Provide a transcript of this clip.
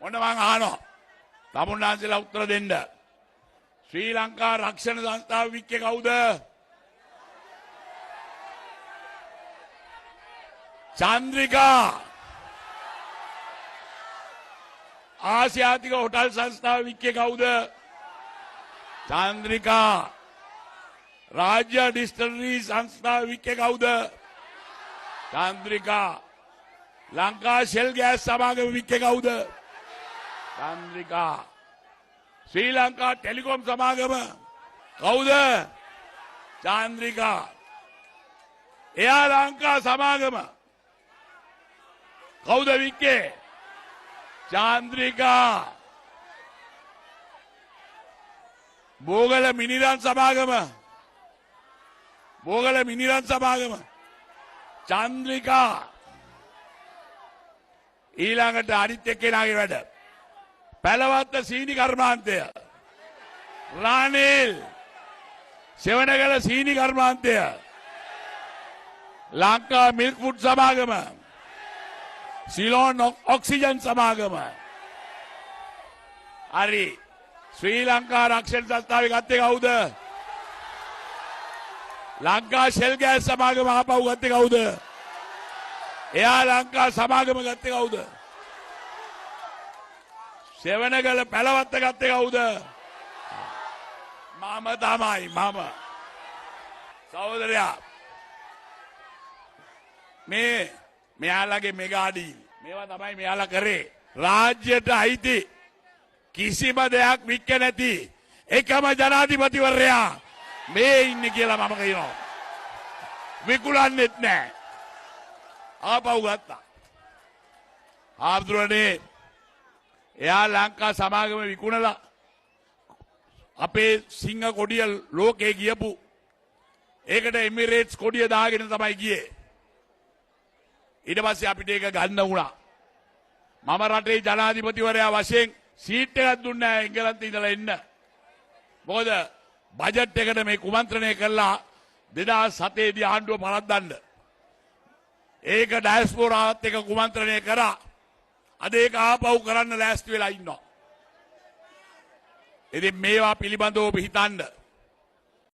ඔන්න මං අහනවා. තමුන්නාන්සේලා උත්තර දෙන්න. ශ්‍රී ලංකා රක්ෂණ සංස්ථාව වික්කේ කවුද? චන්ද්‍රිකා. ආසියාතික හොටල් සංස්ථාව වික්කේ කවුද? චන්ද්‍රිකා. රාජ්‍ය ඩිස්ටිලරි සංස්ථාව වික්කේ කවුද? චන්ද්‍රිකා. ලංකා ෂෙල් ගෑස් සමාගම වික්කේ කවුද? චන්ද්‍රිකා. ශ්‍රී ලංකා ටෙලිකොම් සමාගම කවුද? චන්ද්‍රිකා. එයා ලංකා සමාගම කවුද වික්කේ? චන්ද්‍රිකා. බෝගල මිනිරන් සමාගම චන්ද්‍රිකා. ඊළඟට අනිත් එක්කෙනාගේ වැඩ පැලවත්ත සීනි කර්මාන්තය රානිල්. සෙවණගල සීනි කර්මාන්තය ලංකා මිල්ක් ෆුඩ් සමාගම සිලෝන් ඔක්සිජන් සමාගම. හරි. ශ්‍රී ලංකා රක්ෂණ සංස්ථාවේ ගත්තේ කවුද? ලංකා ෂෙල් ගෑස් සමාගම ආපහු ගත්තේ කවුද? එයා ලංකා සමාගම ගත්තේ කවුද? සෙවණගල පැලවත්ත ගත්තේ කවුද? මම තමයි මම. සහෝදරයා මෙයාලගේ මෙගා ඩීල් මේවා තමයි මෙයාලා කරේ. රාජ්‍යයට අයිති කිසිම දෙයක් වික්ක නැති එකම ජනාධිපතිවරයා මේ ඉන්නේ කියලා මම කියනවා. විකුණන්නෙත් නැහැ. ආපහු ගත්තා. ආබ්දුරනේ එයා ලංකා සමාගම විකුණලා අපේ සිංහ කොඩිය ලෝකේ ගියපු ඒකට එමිරේට්ස් කොඩිය දාගෙන තමයි ගියේ. ඊට පස්සේ අපිට ඒක ගන්න වුණා. මම රටේ ජනාධිපතිවරයා වශයෙන් සීට් එකක් දුන්නේ නැහැ එංගලන්තේ ඉඳලා එන්න. මොකද බජට් එකට මේ කුමන්ත්‍රණය කළා 2007 දී ආණ්ඩුව පරද්දන්න. ඒක ඩයස්පෝරාවත් එක කුමන්ත්‍රණය කරා. අද ඒක ආපහු කරන්න ලෑස්ති වෙලා ඉන්නවා. ඉතින් මේවා පිළිබඳව හිතන්න.